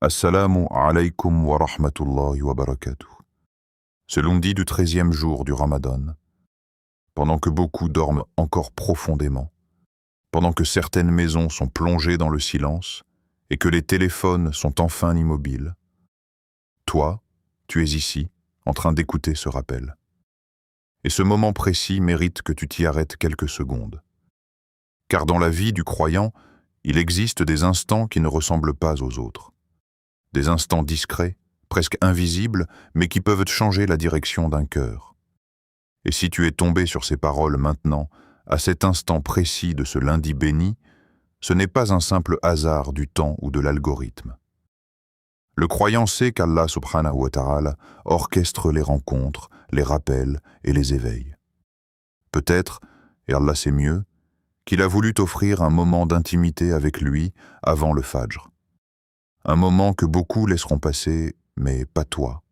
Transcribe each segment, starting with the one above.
Assalamu alaykum wa rahmatullahi wa barakatuh. C'est lundi du 13e jour du Ramadan, pendant que beaucoup dorment encore profondément, pendant que certaines maisons sont plongées dans le silence et que les téléphones sont enfin immobiles. Toi, tu es ici, en train d'écouter ce rappel. Et ce moment précis mérite que tu t'y arrêtes quelques secondes. Car dans la vie du croyant, il existe des instants qui ne ressemblent pas aux autres. Des instants discrets, presque invisibles, mais qui peuvent changer la direction d'un cœur. Et si tu es tombé sur ces paroles maintenant, à cet instant précis de ce lundi béni, ce n'est pas un simple hasard du temps ou de l'algorithme. Le croyant sait qu'Allah subhanahu wa ta'ala orchestre les rencontres, les rappels et les éveils. Peut-être, et Allah sait mieux, qu'il a voulu t'offrir un moment d'intimité avec lui avant le Fajr. Un moment que beaucoup laisseront passer, mais pas toi.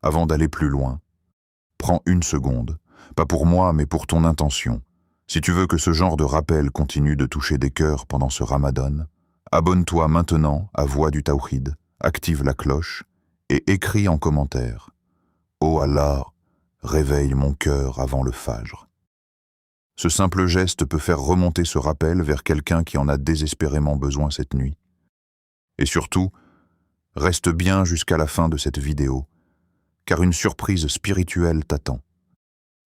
Avant d'aller plus loin, prends une seconde, pas pour moi, mais pour ton intention. Si tu veux que ce genre de rappel continue de toucher des cœurs pendant ce Ramadan, abonne-toi maintenant à Voix du Tawhid, active la cloche et écris en commentaire « Oh Allah, réveille mon cœur avant le Fajr ». Ce simple geste peut faire remonter ce rappel vers quelqu'un qui en a désespérément besoin cette nuit. Et surtout, reste bien jusqu'à la fin de cette vidéo, car une surprise spirituelle t'attend.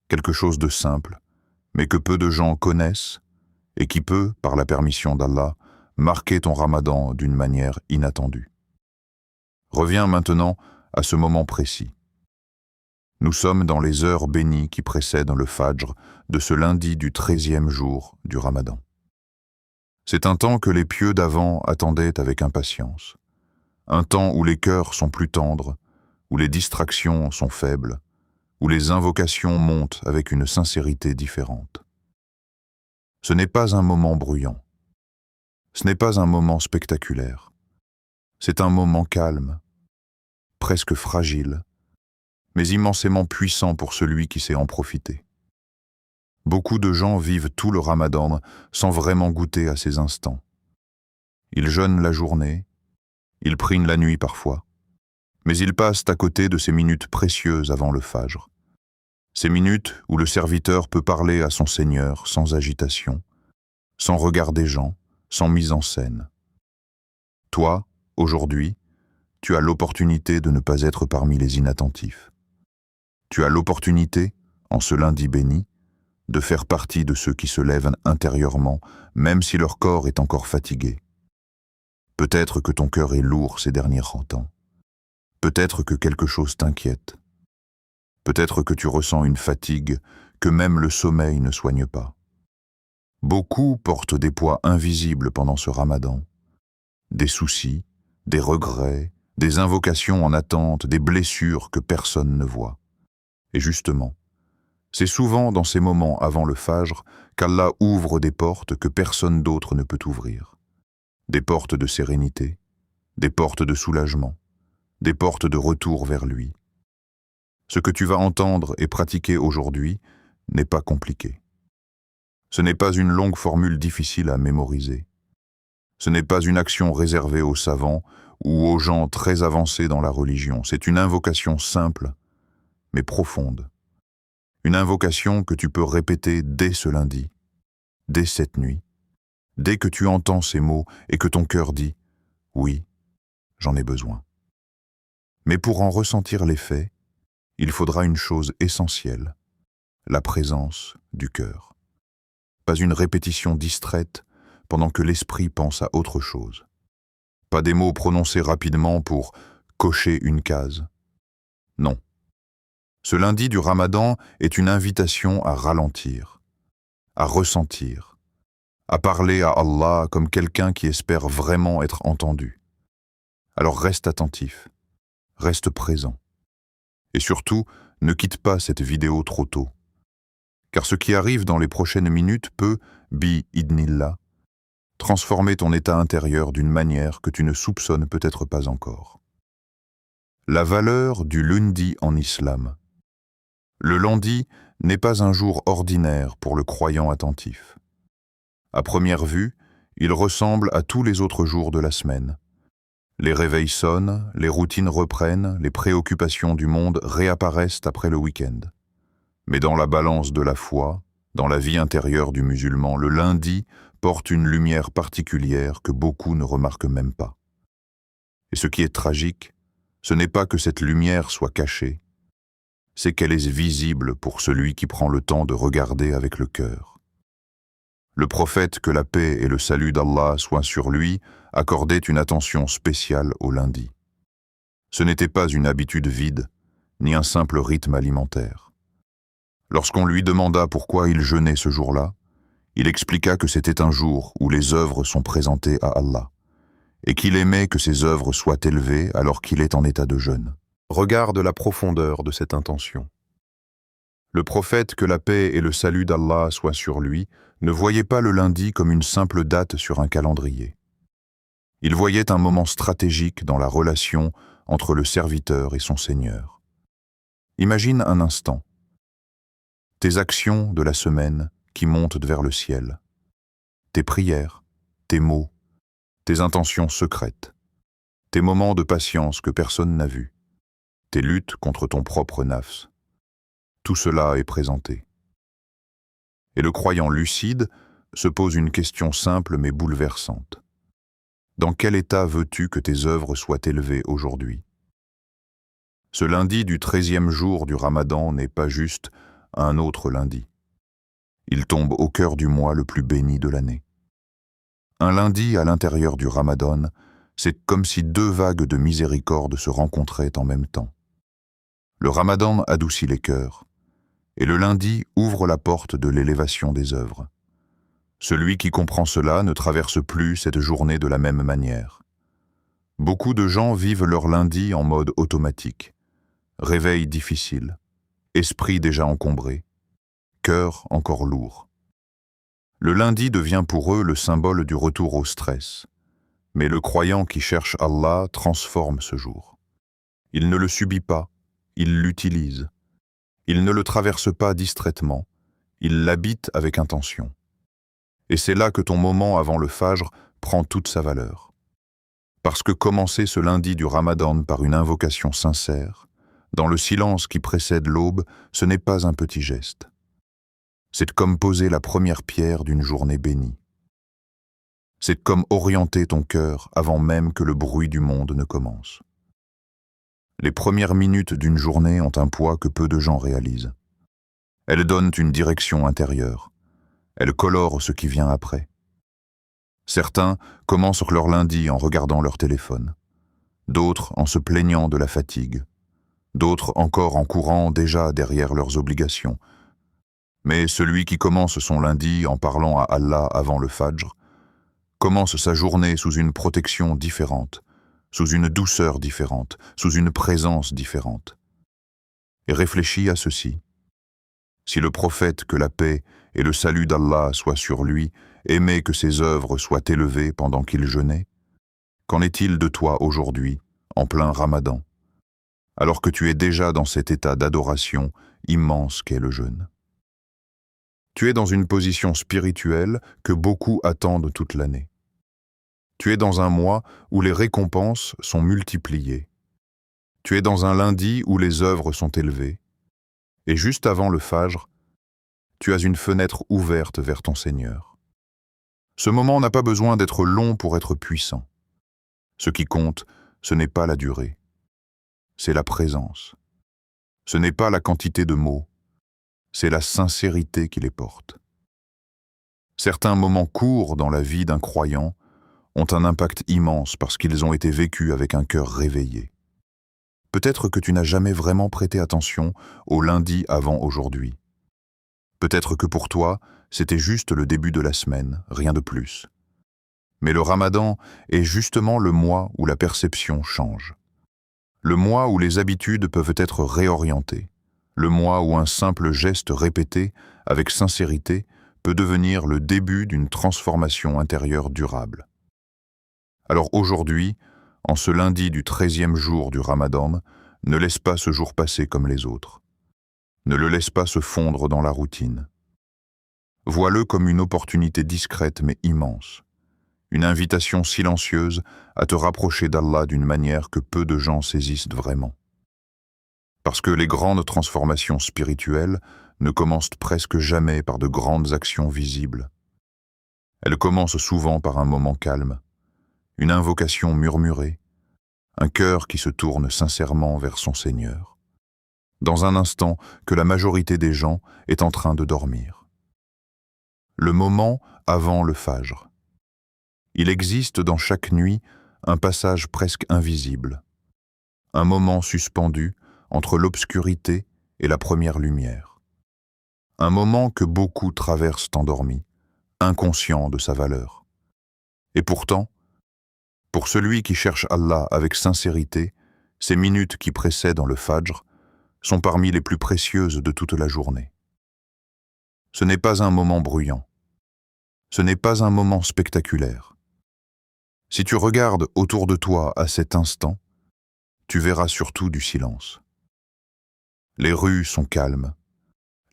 Quelque chose de simple, mais que peu de gens connaissent et qui peut, par la permission d'Allah, marquer ton Ramadan d'une manière inattendue. Reviens maintenant à ce moment précis. Nous sommes dans les heures bénies qui précèdent le Fajr de ce lundi du 13e jour du Ramadan. C'est un temps que les pieux d'avant attendaient avec impatience. Un temps où les cœurs sont plus tendres, où les distractions sont faibles, où les invocations montent avec une sincérité différente. Ce n'est pas un moment bruyant. Ce n'est pas un moment spectaculaire. C'est un moment calme, presque fragile, mais immensément puissant pour celui qui sait en profiter. Beaucoup de gens vivent tout le Ramadan sans vraiment goûter à ces instants. Ils jeûnent la journée, ils prient la nuit parfois, mais ils passent à côté de ces minutes précieuses avant le Fajr. Ces minutes où le serviteur peut parler à son Seigneur sans agitation, sans regard des gens, sans mise en scène. Toi, aujourd'hui, tu as l'opportunité de ne pas être parmi les inattentifs. Tu as l'opportunité, en ce lundi béni, de faire partie de ceux qui se lèvent intérieurement, même si leur corps est encore fatigué. Peut-être que ton cœur est lourd ces derniers temps. Peut-être que quelque chose t'inquiète. Peut-être que tu ressens une fatigue que même le sommeil ne soigne pas. Beaucoup portent des poids invisibles pendant ce Ramadan. Des soucis, des regrets, des invocations en attente, des blessures que personne ne voit. Et justement, c'est souvent dans ces moments avant le Fajr qu'Allah ouvre des portes que personne d'autre ne peut ouvrir. Des portes de sérénité, des portes de soulagement, des portes de retour vers lui. Ce que tu vas entendre et pratiquer aujourd'hui n'est pas compliqué. Ce n'est pas une longue formule difficile à mémoriser. Ce n'est pas une action réservée aux savants ou aux gens très avancés dans la religion. C'est une invocation simple, mais profonde. Une invocation que tu peux répéter dès ce lundi, dès cette nuit, dès que tu entends ces mots et que ton cœur dit « Oui, j'en ai besoin ». Mais pour en ressentir l'effet, il faudra une chose essentielle, la présence du cœur. Pas une répétition distraite pendant que l'esprit pense à autre chose. Pas des mots prononcés rapidement pour cocher une case. Non. Ce lundi du Ramadan est une invitation à ralentir, à ressentir, à parler à Allah comme quelqu'un qui espère vraiment être entendu. Alors reste attentif, reste présent. Et surtout, ne quitte pas cette vidéo trop tôt. Car ce qui arrive dans les prochaines minutes peut, bi-idnillah, transformer ton état intérieur d'une manière que tu ne soupçonnes peut-être pas encore. La valeur du lundi en islam. Le lundi n'est pas un jour ordinaire pour le croyant attentif. À première vue, il ressemble à tous les autres jours de la semaine. Les réveils sonnent, les routines reprennent, les préoccupations du monde réapparaissent après le week-end. Mais dans la balance de la foi, dans la vie intérieure du musulman, le lundi porte une lumière particulière que beaucoup ne remarquent même pas. Et ce qui est tragique, ce n'est pas que cette lumière soit cachée, c'est qu'elle est visible pour celui qui prend le temps de regarder avec le cœur. Le prophète, que la paix et le salut d'Allah soient sur lui, accordait une attention spéciale au lundi. Ce n'était pas une habitude vide, ni un simple rythme alimentaire. Lorsqu'on lui demanda pourquoi il jeûnait ce jour-là, il expliqua que c'était un jour où les œuvres sont présentées à Allah, et qu'il aimait que ces œuvres soient élevées alors qu'il est en état de jeûne. Regarde la profondeur de cette intention. Le prophète, que la paix et le salut d'Allah soient sur lui, ne voyait pas le lundi comme une simple date sur un calendrier. Il voyait un moment stratégique dans la relation entre le serviteur et son Seigneur. Imagine un instant tes actions de la semaine qui montent vers le ciel, tes prières, tes mots, tes intentions secrètes, tes moments de patience que personne n'a vus, tes luttes contre ton propre nafs. Tout cela est présenté. Et le croyant lucide se pose une question simple mais bouleversante. Dans quel état veux-tu que tes œuvres soient élevées aujourd'hui? Ce lundi du 13e jour du Ramadan n'est pas juste un autre lundi. Il tombe au cœur du mois le plus béni de l'année. Un lundi à l'intérieur du Ramadan, c'est comme si deux vagues de miséricorde se rencontraient en même temps. Le Ramadan adoucit les cœurs, et le lundi ouvre la porte de l'élévation des œuvres. Celui qui comprend cela ne traverse plus cette journée de la même manière. Beaucoup de gens vivent leur lundi en mode automatique. Réveil difficile, esprit déjà encombré, cœur encore lourd. Le lundi devient pour eux le symbole du retour au stress. Mais le croyant qui cherche Allah transforme ce jour. Il ne le subit pas, il l'utilise. Il ne le traverse pas distraitement, il l'habite avec intention. Et c'est là que ton moment avant le Fajr prend toute sa valeur. Parce que commencer ce lundi du Ramadan par une invocation sincère, dans le silence qui précède l'aube, ce n'est pas un petit geste. C'est comme poser la première pierre d'une journée bénie. C'est comme orienter ton cœur avant même que le bruit du monde ne commence. Les premières minutes d'une journée ont un poids que peu de gens réalisent. Elles donnent une direction intérieure. Elles colorent ce qui vient après. Certains commencent leur lundi en regardant leur téléphone. D'autres en se plaignant de la fatigue. D'autres encore en courant déjà derrière leurs obligations. Mais celui qui commence son lundi en parlant à Allah avant le Fajr commence sa journée sous une protection différente, sous une douceur différente, sous une présence différente. Et réfléchis à ceci. Si le prophète, que la paix et le salut d'Allah soient sur lui, aimait que ses œuvres soient élevées pendant qu'il jeûnait, qu'en est-il de toi aujourd'hui, en plein Ramadan, alors que tu es déjà dans cet état d'adoration immense qu'est le jeûne? Tu es dans une position spirituelle que beaucoup attendent toute l'année. Tu es dans un mois où les récompenses sont multipliées. Tu es dans un lundi où les œuvres sont élevées. Et juste avant le Fajr, tu as une fenêtre ouverte vers ton Seigneur. Ce moment n'a pas besoin d'être long pour être puissant. Ce qui compte, ce n'est pas la durée, c'est la présence. Ce n'est pas la quantité de mots, c'est la sincérité qui les porte. Certains moments courts dans la vie d'un croyant ont un impact immense parce qu'ils ont été vécus avec un cœur réveillé. Peut-être que tu n'as jamais vraiment prêté attention au lundi avant aujourd'hui. Peut-être que pour toi, c'était juste le début de la semaine, rien de plus. Mais le Ramadan est justement le mois où la perception change. Le mois où les habitudes peuvent être réorientées. Le mois où un simple geste répété, avec sincérité, peut devenir le début d'une transformation intérieure durable. Alors aujourd'hui, en ce lundi du 13e jour du Ramadan, ne laisse pas ce jour passer comme les autres. Ne le laisse pas se fondre dans la routine. Vois-le comme une opportunité discrète mais immense. une invitation silencieuse à te rapprocher d'Allah d'une manière que peu de gens saisissent vraiment. Parce que les grandes transformations spirituelles ne commencent presque jamais par de grandes actions visibles. Elles commencent souvent par un moment calme, une invocation murmurée, un cœur qui se tourne sincèrement vers son Seigneur, dans un instant que la majorité des gens est en train de dormir. Le moment avant le Fajr. Il existe dans chaque nuit un passage presque invisible, un moment suspendu entre l'obscurité et la première lumière. Un moment que beaucoup traversent endormis, inconscients de sa valeur. Et pourtant, pour celui qui cherche Allah avec sincérité, ces minutes qui précèdent le Fajr sont parmi les plus précieuses de toute la journée. Ce n'est pas un moment bruyant. Ce n'est pas un moment spectaculaire. Si tu regardes autour de toi à cet instant, tu verras surtout du silence. Les rues sont calmes.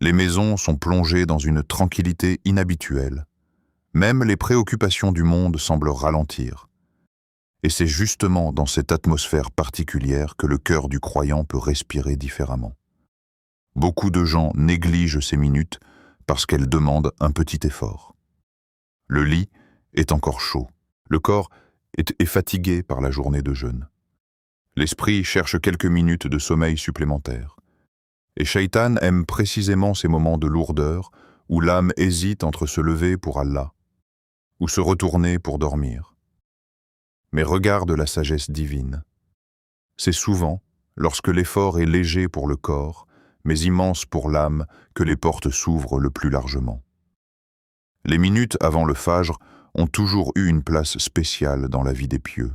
Les maisons sont plongées dans une tranquillité inhabituelle. Même les préoccupations du monde semblent ralentir. Et c'est justement dans cette atmosphère particulière que le cœur du croyant peut respirer différemment. Beaucoup de gens négligent ces minutes parce qu'elles demandent un petit effort. Le lit est encore chaud. Le corps est fatigué par la journée de jeûne. L'esprit cherche quelques minutes de sommeil supplémentaire. Et Shaitan aime précisément ces moments de lourdeur où l'âme hésite entre se lever pour Allah ou se retourner pour dormir. Mais regarde la sagesse divine. C'est souvent, lorsque l'effort est léger pour le corps, mais immense pour l'âme, que les portes s'ouvrent le plus largement. Les minutes avant le Fajr ont toujours eu une place spéciale dans la vie des pieux.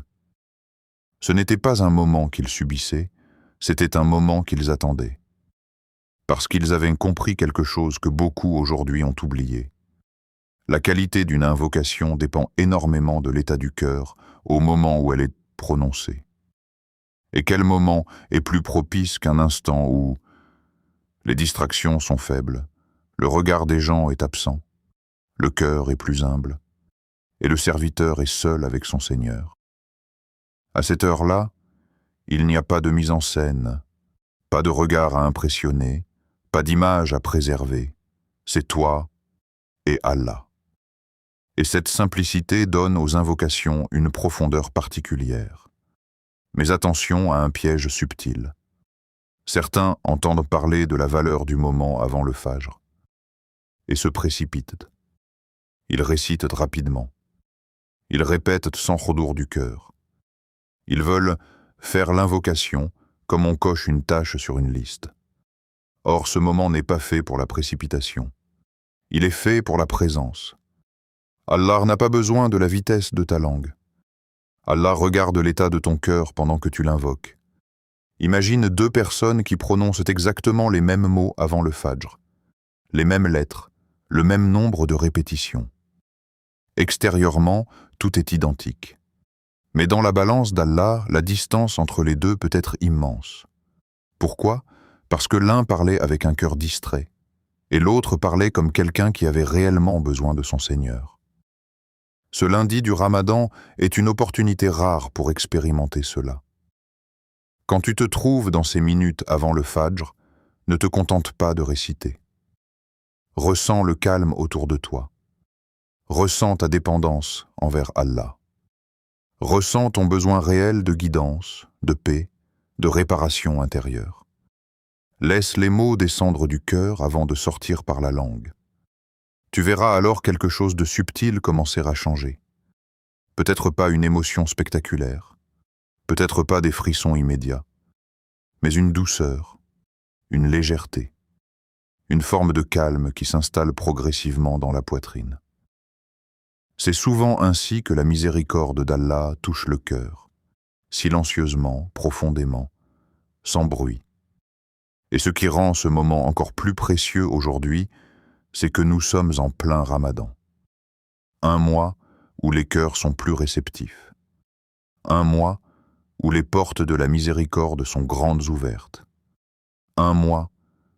Ce n'était pas un moment qu'ils subissaient, c'était un moment qu'ils attendaient. Parce qu'ils avaient compris quelque chose que beaucoup aujourd'hui ont oublié. La qualité d'une invocation dépend énormément de l'état du cœur au moment où elle est prononcée. Et quel moment est plus propice qu'un instant où les distractions sont faibles, le regard des gens est absent, le cœur est plus humble, et le serviteur est seul avec son Seigneur. À cette heure-là, il n'y a pas de mise en scène, pas de regard à impressionner, pas d'image à préserver. C'est toi et Allah. Et cette simplicité donne aux invocations une profondeur particulière. Mais attention à un piège subtil. Certains entendent parler de la valeur du moment avant le Fajr et se précipitent. Ils récitent rapidement. Ils répètent sans redour du cœur. Ils veulent faire l'invocation comme on coche une tâche sur une liste. Or, ce moment n'est pas fait pour la précipitation. Il est fait pour la présence. Allah n'a pas besoin de la vitesse de ta langue. Allah regarde l'état de ton cœur pendant que tu l'invoques. Imagine deux personnes qui prononcent exactement les mêmes mots avant le Fajr, les mêmes lettres, le même nombre de répétitions. Extérieurement, tout est identique. Mais dans la balance d'Allah, la distance entre les deux peut être immense. Pourquoi ? Parce que l'un parlait avec un cœur distrait, et l'autre parlait comme quelqu'un qui avait réellement besoin de son Seigneur. Ce lundi du Ramadan est une opportunité rare pour expérimenter cela. Quand tu te trouves dans ces minutes avant le Fajr, ne te contente pas de réciter. Ressens le calme autour de toi. Ressens ta dépendance envers Allah. Ressens ton besoin réel de guidance, de paix, de réparation intérieure. Laisse les mots descendre du cœur avant de sortir par la langue. Tu verras alors quelque chose de subtil commencer à changer. Peut-être pas une émotion spectaculaire, peut-être pas des frissons immédiats, mais une douceur, une légèreté, une forme de calme qui s'installe progressivement dans la poitrine. C'est souvent ainsi que la miséricorde d'Allah touche le cœur, silencieusement, profondément, sans bruit. Et ce qui rend ce moment encore plus précieux aujourd'hui, c'est que nous sommes en plein Ramadan. Un mois où les cœurs sont plus réceptifs. Un mois où les portes de la miséricorde sont grandes ouvertes. Un mois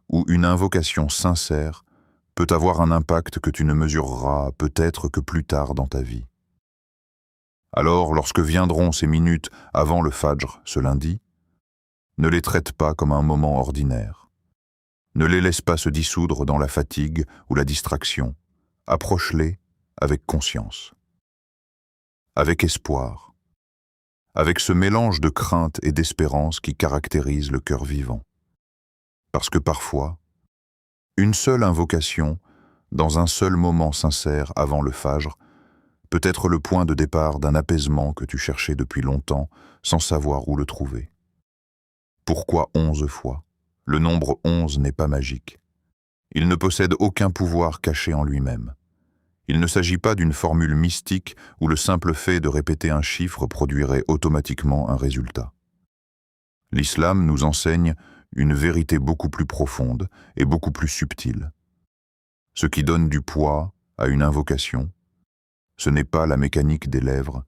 où une invocation sincère peut avoir un impact que tu ne mesureras peut-être que plus tard dans ta vie. Alors, lorsque viendront ces minutes avant le Fajr, ce lundi, ne les traite pas comme un moment ordinaire. Ne les laisse pas se dissoudre dans la fatigue ou la distraction. Approche-les avec conscience, avec espoir, avec ce mélange de crainte et d'espérance qui caractérise le cœur vivant. Parce que parfois, une seule invocation, dans un seul moment sincère avant le Fajr, peut être le point de départ d'un apaisement que tu cherchais depuis longtemps sans savoir où le trouver. Pourquoi 11 fois? Le nombre 11 n'est pas magique. Il ne possède aucun pouvoir caché en lui-même. Il ne s'agit pas d'une formule mystique où le simple fait de répéter un chiffre produirait automatiquement un résultat. L'islam nous enseigne une vérité beaucoup plus profonde et beaucoup plus subtile. Ce qui donne du poids à une invocation, ce n'est pas la mécanique des lèvres,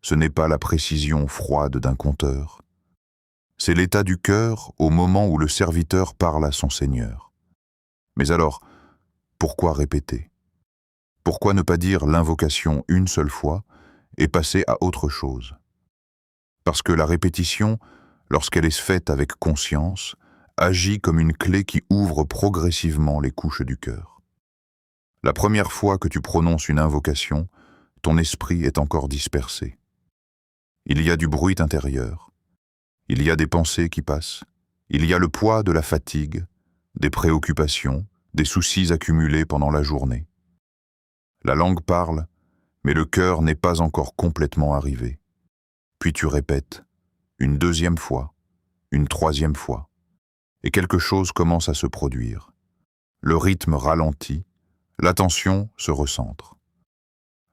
ce n'est pas la précision froide d'un compteur. C'est l'état du cœur au moment où le serviteur parle à son Seigneur. Mais alors, pourquoi répéter? Pourquoi ne pas dire l'invocation une seule fois et passer à autre chose? Parce que la répétition, lorsqu'elle est faite avec conscience, agit comme une clé qui ouvre progressivement les couches du cœur. La première fois que tu prononces une invocation, ton esprit est encore dispersé. Il y a du bruit intérieur. Il y a des pensées qui passent. Il y a le poids de la fatigue, des préoccupations, des soucis accumulés pendant la journée. La langue parle, mais le cœur n'est pas encore complètement arrivé. Puis tu répètes, une deuxième fois, une troisième fois, et quelque chose commence à se produire. Le rythme ralentit, l'attention se recentre.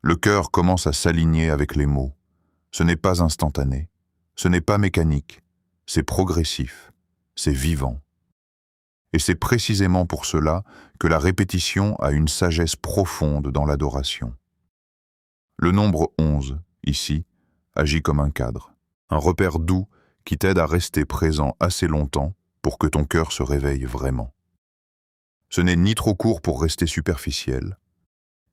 Le cœur commence à s'aligner avec les mots. Ce n'est pas instantané, ce n'est pas mécanique, c'est progressif, c'est vivant. Et c'est précisément pour cela que la répétition a une sagesse profonde dans l'adoration. Le nombre 11, ici, agit comme un cadre, un repère doux qui t'aide à rester présent assez longtemps pour que ton cœur se réveille vraiment. Ce n'est ni trop court pour rester superficiel,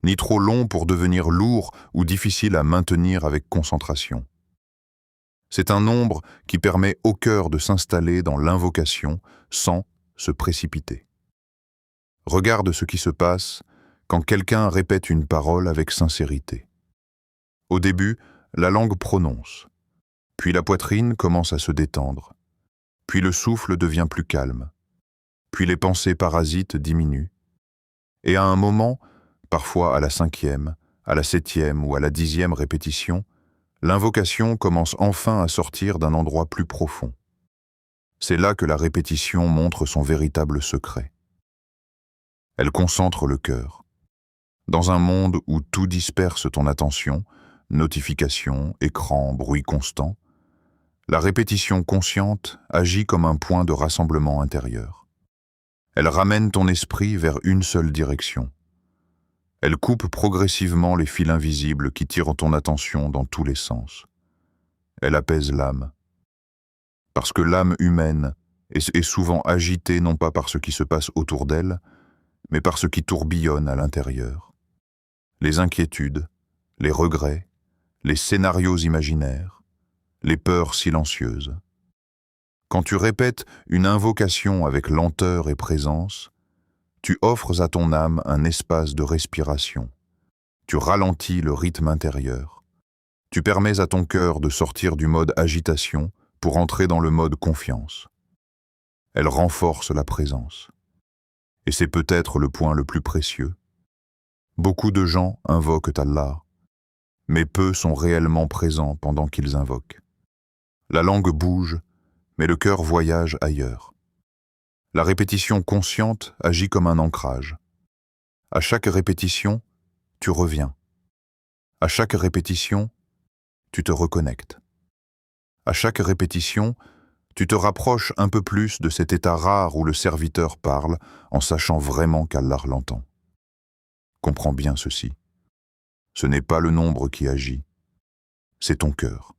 ni trop long pour devenir lourd ou difficile à maintenir avec concentration. C'est un nombre qui permet au cœur de s'installer dans l'invocation sans se précipiter. Regarde ce qui se passe quand quelqu'un répète une parole avec sincérité. Au début, la langue prononce, puis la poitrine commence à se détendre, puis le souffle devient plus calme, puis les pensées parasites diminuent, et à un moment, parfois à la 5e, à la 7e ou à la 10e répétition, l'invocation commence enfin à sortir d'un endroit plus profond. C'est là que la répétition montre son véritable secret. Elle concentre le cœur. Dans un monde où tout disperse ton attention, notifications, écrans, bruit constant, la répétition consciente agit comme un point de rassemblement intérieur. Elle ramène ton esprit vers une seule direction. Elle coupe progressivement les fils invisibles qui tirent ton attention dans tous les sens. Elle apaise l'âme. Parce que l'âme humaine est souvent agitée non pas par ce qui se passe autour d'elle, mais par ce qui tourbillonne à l'intérieur. Les inquiétudes, les regrets, les scénarios imaginaires, les peurs silencieuses. Quand tu répètes une invocation avec lenteur et présence, tu offres à ton âme un espace de respiration. Tu ralentis le rythme intérieur. Tu permets à ton cœur de sortir du mode agitation pour entrer dans le mode confiance. Elle renforce la présence. Et c'est peut-être le point le plus précieux. Beaucoup de gens invoquent Allah, mais peu sont réellement présents pendant qu'ils invoquent. La langue bouge, mais le cœur voyage ailleurs. La répétition consciente agit comme un ancrage. À chaque répétition, tu reviens. À chaque répétition, tu te reconnectes. À chaque répétition, tu te rapproches un peu plus de cet état rare où le serviteur parle en sachant vraiment qu'Allah l'entend. Comprends bien ceci. Ce n'est pas le nombre qui agit, c'est ton cœur.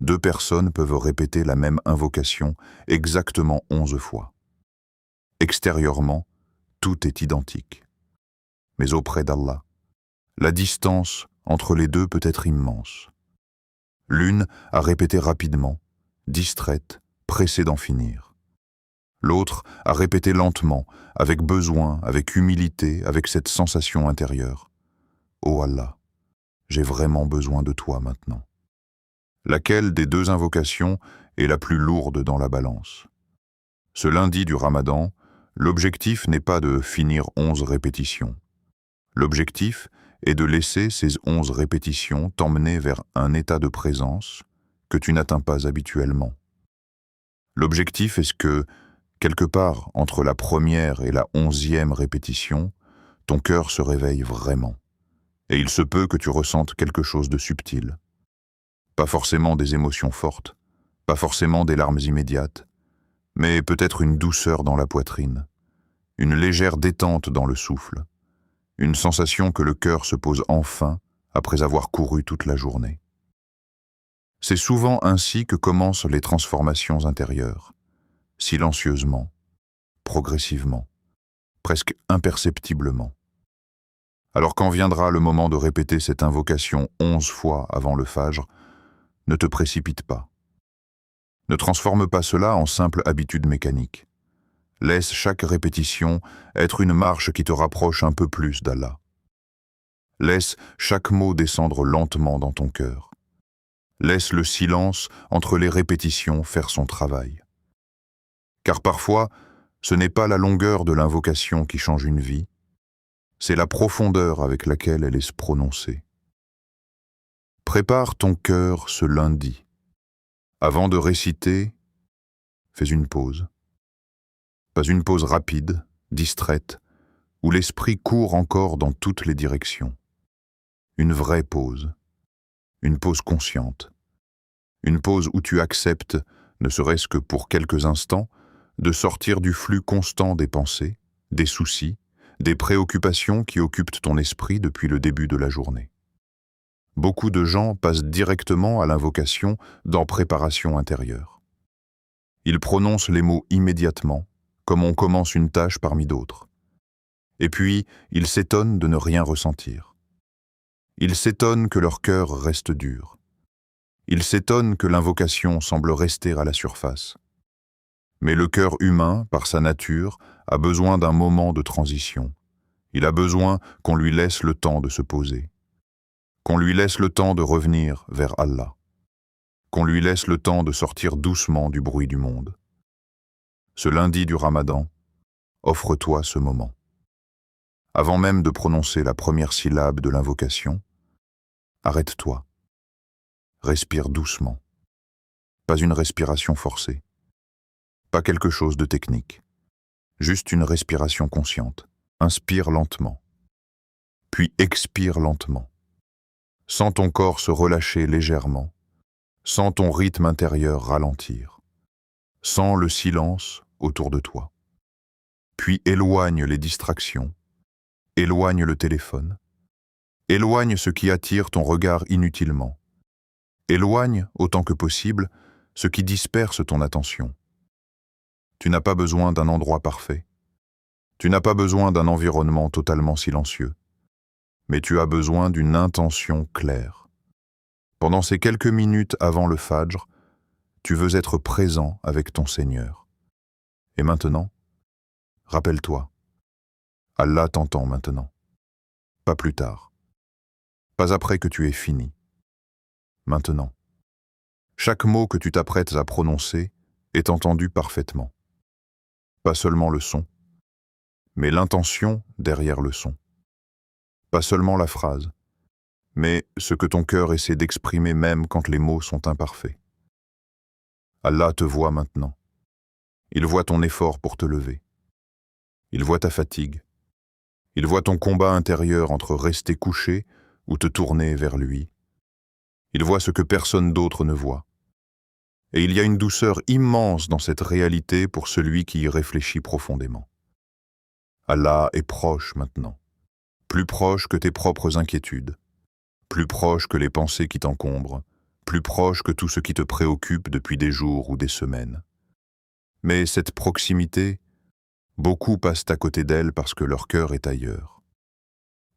2 personnes peuvent répéter la même invocation exactement 11 fois. Extérieurement, tout est identique. Mais auprès d'Allah, la distance entre les deux peut être immense. L'une à répéter rapidement, distraite, pressée d'en finir. L'autre à répéter lentement, avec besoin, avec humilité, avec cette sensation intérieure. Oh Allah, j'ai vraiment besoin de toi maintenant. Laquelle des deux invocations est la plus lourde dans la balance? Ce lundi du Ramadan, l'objectif n'est pas de finir 11 répétitions. L'objectif est de laisser ces 11 répétitions t'emmener vers un état de présence que tu n'atteins pas habituellement. L'objectif est que, quelque part entre la première et la 11e répétition, ton cœur se réveille vraiment. Et il se peut que tu ressentes quelque chose de subtil. Pas forcément des émotions fortes, pas forcément des larmes immédiates, mais peut-être une douceur dans la poitrine, une légère détente dans le souffle, une sensation que le cœur se pose enfin après avoir couru toute la journée. C'est souvent ainsi que commencent les transformations intérieures, silencieusement, progressivement, presque imperceptiblement. Alors quand viendra le moment de répéter cette invocation 11 fois avant le fajr, ne te précipite pas. Ne transforme pas cela en simple habitude mécanique. Laisse chaque répétition être une marche qui te rapproche un peu plus d'Allah. Laisse chaque mot descendre lentement dans ton cœur. Laisse le silence entre les répétitions faire son travail. Car parfois, ce n'est pas la longueur de l'invocation qui change une vie, c'est la profondeur avec laquelle elle est prononcée. Prépare ton cœur ce lundi. Avant de réciter, fais une pause. Pas une pause rapide, distraite, où l'esprit court encore dans toutes les directions. Une vraie pause. Une pause consciente. Une pause où tu acceptes, ne serait-ce que pour quelques instants, de sortir du flux constant des pensées, des soucis, des préoccupations qui occupent ton esprit depuis le début de la journée. Beaucoup de gens passent directement à l'invocation dans préparation intérieure. Ils prononcent les mots immédiatement, comme on commence une tâche parmi d'autres. Et puis, ils s'étonnent de ne rien ressentir. Ils s'étonnent que leur cœur reste dur. Ils s'étonnent que l'invocation semble rester à la surface. Mais le cœur humain, par sa nature, a besoin d'un moment de transition. Il a besoin qu'on lui laisse le temps de se poser. Qu'on lui laisse le temps de revenir vers Allah. Qu'on lui laisse le temps de sortir doucement du bruit du monde. Ce lundi du Ramadan, offre-toi ce moment. Avant même de prononcer la première syllabe de l'invocation, arrête-toi. Respire doucement. Pas une respiration forcée. Pas quelque chose de technique. Juste une respiration consciente. Inspire lentement. Puis expire lentement. Sens ton corps se relâcher légèrement. Sens ton rythme intérieur ralentir. Sens le silence autour de toi. Puis éloigne les distractions. Éloigne le téléphone. Éloigne ce qui attire ton regard inutilement. Éloigne, autant que possible, ce qui disperse ton attention. Tu n'as pas besoin d'un endroit parfait. Tu n'as pas besoin d'un environnement totalement silencieux. Mais tu as besoin d'une intention claire. Pendant ces quelques minutes avant le fajr, tu veux être présent avec ton Seigneur. Et maintenant, rappelle-toi, Allah t'entend maintenant. Pas plus tard. Pas après que tu aies fini. Maintenant. Chaque mot que tu t'apprêtes à prononcer est entendu parfaitement. Pas seulement le son, mais l'intention derrière le son. Pas seulement la phrase, mais ce que ton cœur essaie d'exprimer même quand les mots sont imparfaits. Allah te voit maintenant. Il voit ton effort pour te lever. Il voit ta fatigue. Il voit ton combat intérieur entre rester couché ou te tourner vers lui. Il voit ce que personne d'autre ne voit. Et il y a une douceur immense dans cette réalité pour celui qui y réfléchit profondément. Allah est proche maintenant, plus proche que tes propres inquiétudes, plus proche que les pensées qui t'encombrent, plus proche que tout ce qui te préoccupe depuis des jours ou des semaines. Mais cette proximité, beaucoup passent à côté d'elle parce que leur cœur est ailleurs.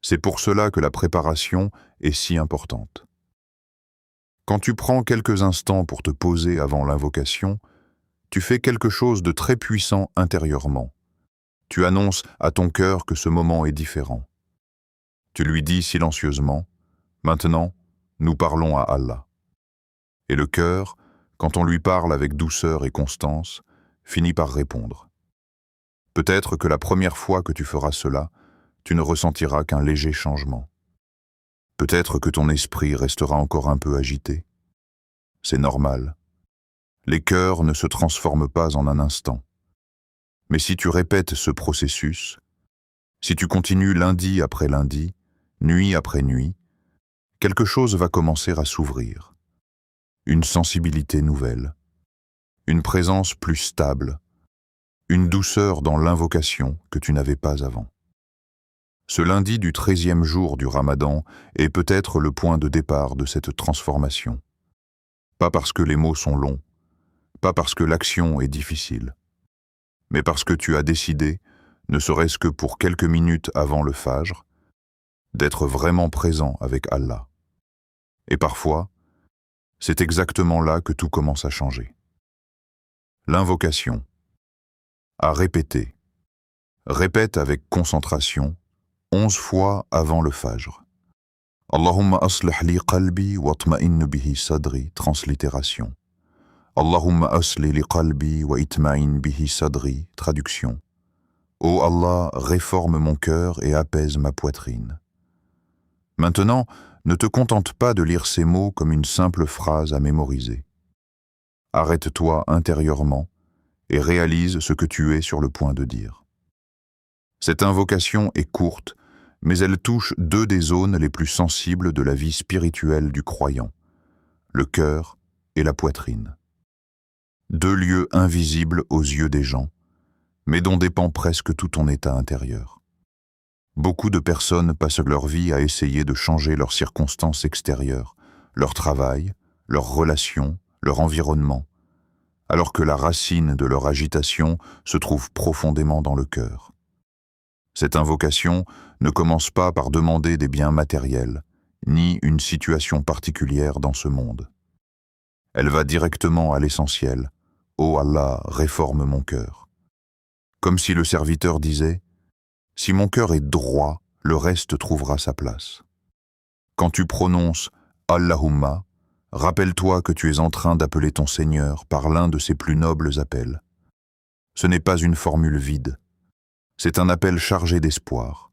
C'est pour cela que la préparation est si importante. Quand tu prends quelques instants pour te poser avant l'invocation, tu fais quelque chose de très puissant intérieurement. Tu annonces à ton cœur que ce moment est différent. Tu lui dis silencieusement, « Maintenant, nous parlons à Allah ». Et le cœur, quand on lui parle avec douceur et constance, finit par répondre. Peut-être que la première fois que tu feras cela, tu ne ressentiras qu'un léger changement. Peut-être que ton esprit restera encore un peu agité. C'est normal. Les cœurs ne se transforment pas en un instant. Mais si tu répètes ce processus, si tu continues lundi après lundi, nuit après nuit, quelque chose va commencer à s'ouvrir. Une sensibilité nouvelle, une présence plus stable, une douceur dans l'invocation que tu n'avais pas avant. Ce lundi du 13e jour du Ramadan est peut-être le point de départ de cette transformation. Pas parce que les mots sont longs, pas parce que l'action est difficile, mais parce que tu as décidé, ne serait-ce que pour quelques minutes avant le Fajr, d'être vraiment présent avec Allah. Et parfois, c'est exactement là que tout commence à changer. L'invocation. À répéter. Répète avec concentration, 11 fois avant le Fajr. Allahumma aslih li qalbi wa tma'in bihi sadri, translittération. Allahumma aslih li qalbi wa itma'in bihi sadri, traduction. Ô Allah, réforme mon cœur et apaise ma poitrine. Maintenant, ne te contente pas de lire ces mots comme une simple phrase à mémoriser. Arrête-toi intérieurement et réalise ce que tu es sur le point de dire. Cette invocation est courte, mais elle touche deux des zones les plus sensibles de la vie spirituelle du croyant, le cœur et la poitrine. Deux lieux invisibles aux yeux des gens, mais dont dépend presque tout ton état intérieur. Beaucoup de personnes passent leur vie à essayer de changer leurs circonstances extérieures, leur travail, leurs relations, leur environnement, alors que la racine de leur agitation se trouve profondément dans le cœur. Cette invocation ne commence pas par demander des biens matériels, ni une situation particulière dans ce monde. Elle va directement à l'essentiel. « Ô Allah, réforme mon cœur ». Comme si le serviteur disait « Si mon cœur est droit, le reste trouvera sa place ». Quand tu prononces « Allahumma », rappelle-toi que tu es en train d'appeler ton Seigneur par l'un de ses plus nobles appels. Ce n'est pas une formule vide. C'est un appel chargé d'espoir.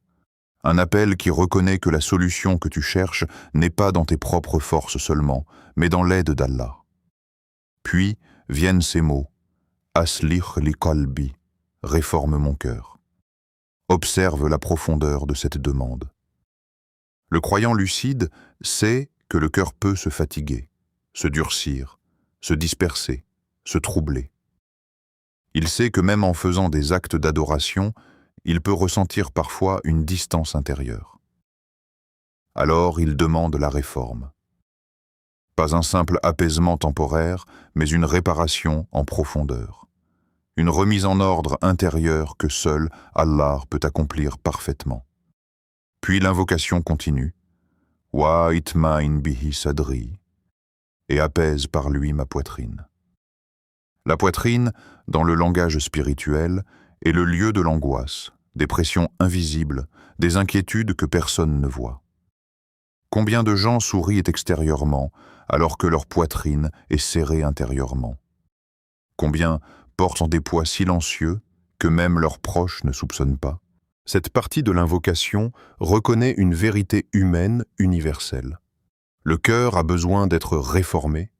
Un appel qui reconnaît que la solution que tu cherches n'est pas dans tes propres forces seulement, mais dans l'aide d'Allah. Puis viennent ces mots « Aslih li qalbi », réforme mon cœur. Observe la profondeur de cette demande. Le croyant lucide sait que le cœur peut se fatiguer, se durcir, se disperser, se troubler. Il sait que même en faisant des actes d'adoration, il peut ressentir parfois une distance intérieure. Alors il demande la réforme. Pas un simple apaisement temporaire, mais une réparation en profondeur. Une remise en ordre intérieure que seul Allah peut accomplir parfaitement. Puis l'invocation continue. Wa itma'in bihi sadri, et apaise par lui ma poitrine. La poitrine, dans le langage spirituel, est le lieu de l'angoisse, des pressions invisibles, des inquiétudes que personne ne voit. Combien de gens sourient extérieurement alors que leur poitrine est serrée intérieurement? Combien portent des poids silencieux que même leurs proches ne soupçonnent pas? Cette partie de l'invocation reconnaît une vérité humaine universelle. Le cœur a besoin d'être réformé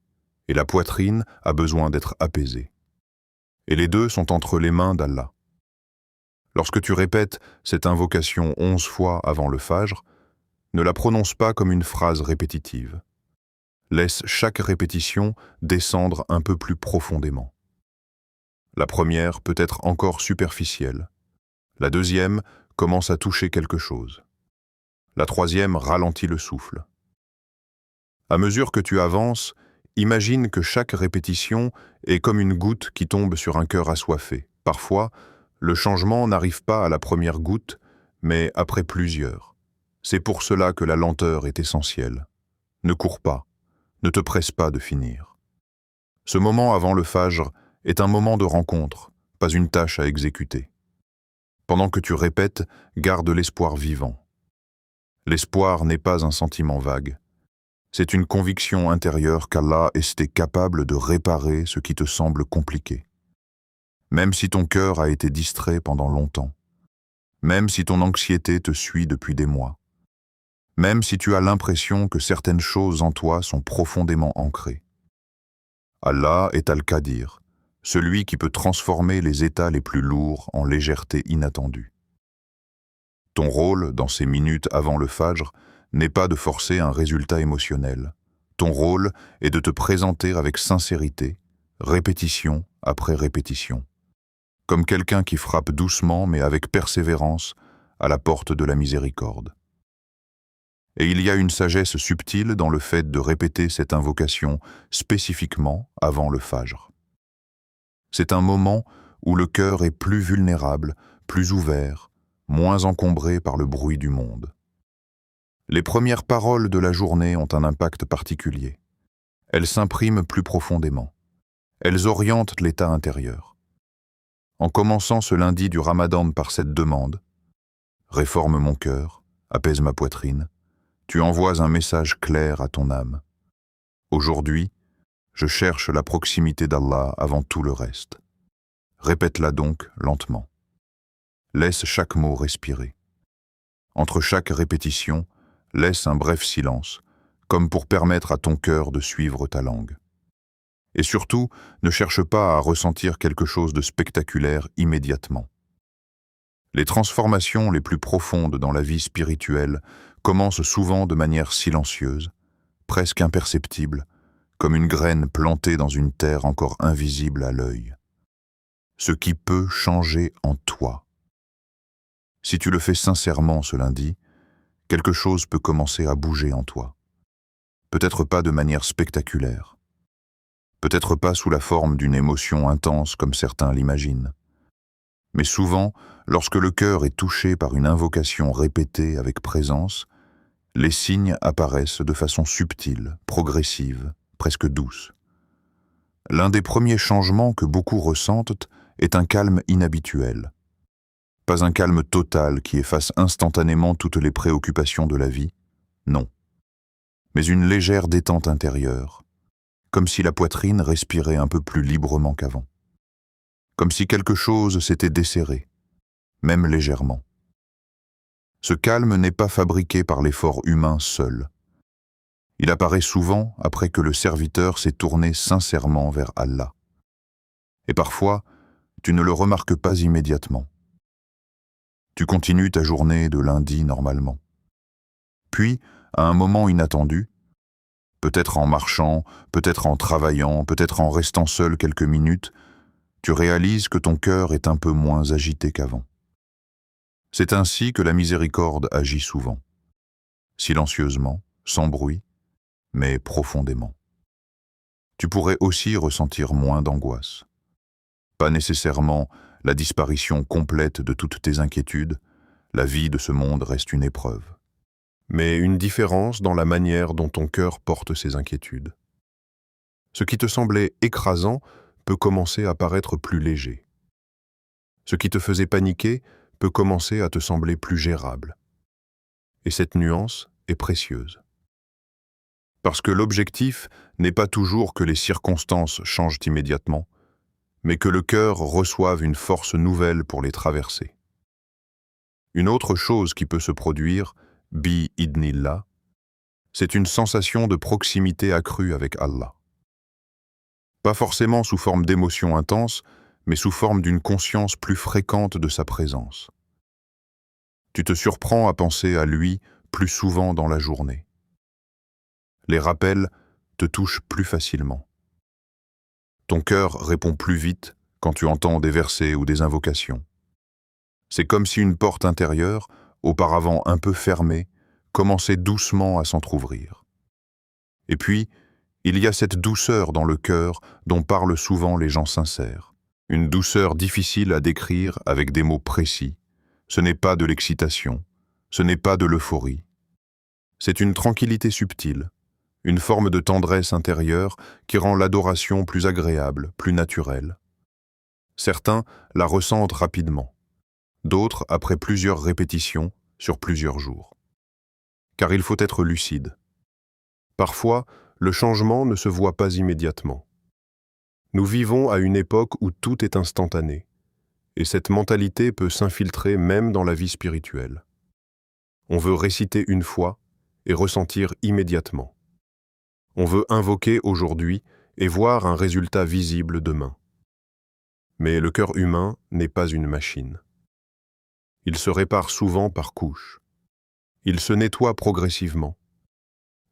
et la poitrine a besoin d'être apaisée. Et les deux sont entre les mains d'Allah. Lorsque tu répètes cette invocation 11 fois avant le Fajr, ne la prononce pas comme une phrase répétitive. Laisse chaque répétition descendre un peu plus profondément. La première peut être encore superficielle. La deuxième commence à toucher quelque chose. La troisième ralentit le souffle. À mesure que tu avances, imagine que chaque répétition est comme une goutte qui tombe sur un cœur assoiffé. Parfois, le changement n'arrive pas à la première goutte, mais après plusieurs. C'est pour cela que la lenteur est essentielle. Ne cours pas, Ne te presse pas de finir. Ce moment avant le Fajr est un moment de rencontre, pas une tâche à exécuter. Pendant que tu répètes, garde l'espoir vivant. L'espoir n'est pas un sentiment vague. C'est une conviction intérieure qu'Allah est capable de réparer ce qui te semble compliqué. Même si ton cœur a été distrait pendant longtemps, même si ton anxiété te suit depuis des mois, même si tu as l'impression que certaines choses en toi sont profondément ancrées. Allah est Al-Qadir, celui qui peut transformer les états les plus lourds en légèreté inattendue. Ton rôle, dans ces minutes avant le Fajr, n'est pas de forcer un résultat émotionnel. Ton rôle est de te présenter avec sincérité, répétition après répétition, comme quelqu'un qui frappe doucement mais avec persévérance à la porte de la miséricorde. Et il y a une sagesse subtile dans le fait de répéter cette invocation spécifiquement avant le Fajr. C'est un moment où le cœur est plus vulnérable, plus ouvert, moins encombré par le bruit du monde. Les premières paroles de la journée ont un impact particulier. Elles s'impriment plus profondément. Elles orientent l'état intérieur. En commençant ce lundi du Ramadan par cette demande, « Réforme mon cœur, apaise ma poitrine », tu envoies un message clair à ton âme. Aujourd'hui, je cherche la proximité d'Allah avant tout le reste. Répète-la donc lentement. Laisse chaque mot respirer. Entre chaque répétition, laisse un bref silence, comme pour permettre à ton cœur de suivre ta langue. Et surtout, ne cherche pas à ressentir quelque chose de spectaculaire immédiatement. Les transformations les plus profondes dans la vie spirituelle commencent souvent de manière silencieuse, presque imperceptible, comme une graine plantée dans une terre encore invisible à l'œil. Ce qui peut changer en toi. Si tu le fais sincèrement ce lundi, quelque chose peut commencer à bouger en toi. Peut-être pas de manière spectaculaire. Peut-être pas sous la forme d'une émotion intense comme certains l'imaginent. Mais souvent, lorsque le cœur est touché par une invocation répétée avec présence, les signes apparaissent de façon subtile, progressive, presque douce. L'un des premiers changements que beaucoup ressentent est un calme inhabituel. Pas un calme total qui efface instantanément toutes les préoccupations de la vie, non. Mais une légère détente intérieure, comme si la poitrine respirait un peu plus librement qu'avant. Comme si quelque chose s'était desserré, même légèrement. Ce calme n'est pas fabriqué par l'effort humain seul. Il apparaît souvent après que le serviteur s'est tourné sincèrement vers Allah. Et parfois, tu ne le remarques pas immédiatement. Tu continues ta journée de lundi normalement. Puis, à un moment inattendu, peut-être en marchant, peut-être en travaillant, peut-être en restant seul quelques minutes, tu réalises que ton cœur est un peu moins agité qu'avant. C'est ainsi que la miséricorde agit souvent, silencieusement, sans bruit, mais profondément. Tu pourrais aussi ressentir moins d'angoisse. Pas nécessairement la disparition complète de toutes tes inquiétudes, la vie de ce monde reste une épreuve. Mais une différence dans la manière dont ton cœur porte ses inquiétudes. Ce qui te semblait écrasant peut commencer à paraître plus léger. Ce qui te faisait paniquer peut commencer à te sembler plus gérable. Et cette nuance est précieuse. Parce que l'objectif n'est pas toujours que les circonstances changent immédiatement, mais que le cœur reçoive une force nouvelle pour les traverser. Une autre chose qui peut se produire, bi-idnillah, c'est une sensation de proximité accrue avec Allah. Pas forcément sous forme d'émotions intenses, mais sous forme d'une conscience plus fréquente de sa présence. Tu te surprends à penser à lui plus souvent dans la journée. Les rappels te touchent plus facilement. Ton cœur répond plus vite quand tu entends des versets ou des invocations. C'est comme si une porte intérieure, auparavant un peu fermée, commençait doucement à s'entr'ouvrir. Et puis, il y a cette douceur dans le cœur dont parlent souvent les gens sincères. Une douceur difficile à décrire avec des mots précis. Ce n'est pas de l'excitation, ce n'est pas de l'euphorie. C'est une tranquillité subtile, une forme de tendresse intérieure qui rend l'adoration plus agréable, plus naturelle. Certains la ressentent rapidement, d'autres après plusieurs répétitions sur plusieurs jours. Car il faut être lucide. Parfois, le changement ne se voit pas immédiatement. Nous vivons à une époque où tout est instantané, et cette mentalité peut s'infiltrer même dans la vie spirituelle. On veut réciter une fois et ressentir immédiatement. On veut invoquer aujourd'hui et voir un résultat visible demain. Mais le cœur humain n'est pas une machine. Il se répare souvent par couches. Il se nettoie progressivement.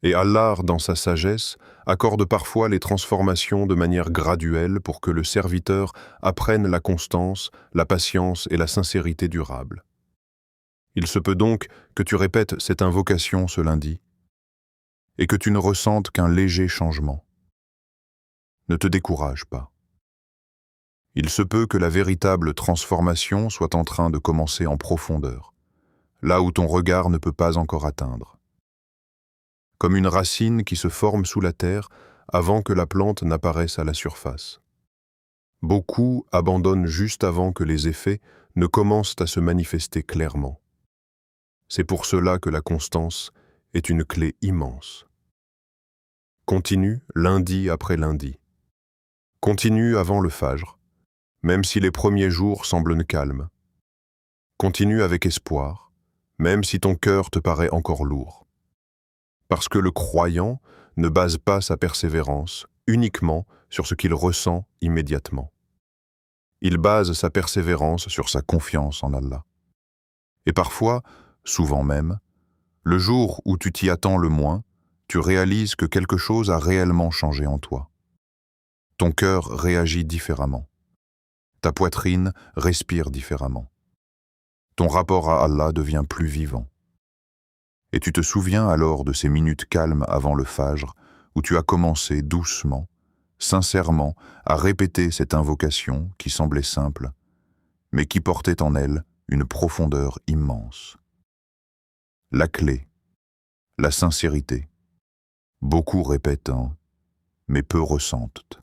Et Allah, dans sa sagesse, accorde parfois les transformations de manière graduelle pour que le serviteur apprenne la constance, la patience et la sincérité durable. Il se peut donc que tu répètes cette invocation ce lundi et que tu ne ressentes qu'un léger changement. Ne te décourage pas. Il se peut que la véritable transformation soit en train de commencer en profondeur, là où ton regard ne peut pas encore atteindre. Comme une racine qui se forme sous la terre avant que la plante n'apparaisse à la surface. Beaucoup abandonnent juste avant que les effets ne commencent à se manifester clairement. C'est pour cela que la constance est une clé immense. Continue lundi après lundi. Continue avant le fajr, même si les premiers jours semblent calmes. Continue avec espoir, même si ton cœur te paraît encore lourd. Parce que le croyant ne base pas sa persévérance uniquement sur ce qu'il ressent immédiatement. Il base sa persévérance sur sa confiance en Allah. Et parfois, souvent même, le jour où tu t'y attends le moins, tu réalises que quelque chose a réellement changé en toi. Ton cœur réagit différemment. Ta poitrine respire différemment. Ton rapport à Allah devient plus vivant. Et tu te souviens alors de ces minutes calmes avant le fajr où tu as commencé doucement, sincèrement, à répéter cette invocation qui semblait simple, mais qui portait en elle une profondeur immense. La clé, la sincérité. Beaucoup répètent, mais peu ressentent.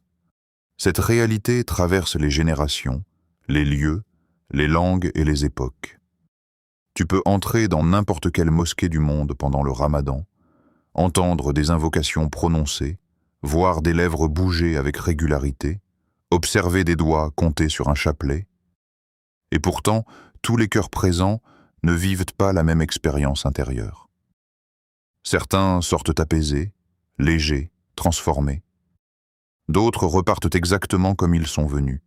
Cette réalité traverse les générations, les lieux, les langues et les époques. Tu peux entrer dans n'importe quelle mosquée du monde pendant le Ramadan, entendre des invocations prononcées, voir des lèvres bouger avec régularité, observer des doigts compter sur un chapelet. Et pourtant, tous les cœurs présents ne vivent pas la même expérience intérieure. Certains sortent apaisés, légers, transformés. D'autres repartent exactement comme ils sont venus,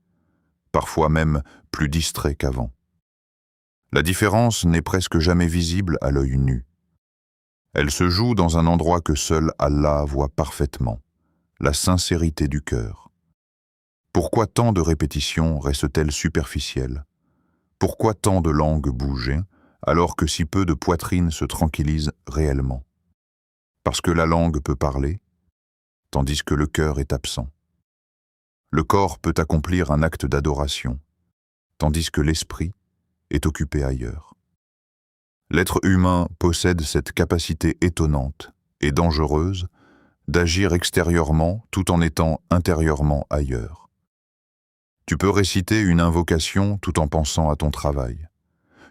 parfois même plus distraits qu'avant. La différence n'est presque jamais visible à l'œil nu. Elle se joue dans un endroit que seul Allah voit parfaitement, la sincérité du cœur. Pourquoi tant de répétitions restent-elles superficielles? Pourquoi tant de langues bougent, alors que si peu de poitrines se tranquillisent réellement? Parce que la langue peut parler, tandis que le cœur est absent. Le corps peut accomplir un acte d'adoration, tandis que l'esprit est occupé ailleurs. L'être humain possède cette capacité étonnante et dangereuse d'agir extérieurement tout en étant intérieurement ailleurs. Tu peux réciter une invocation tout en pensant à ton travail.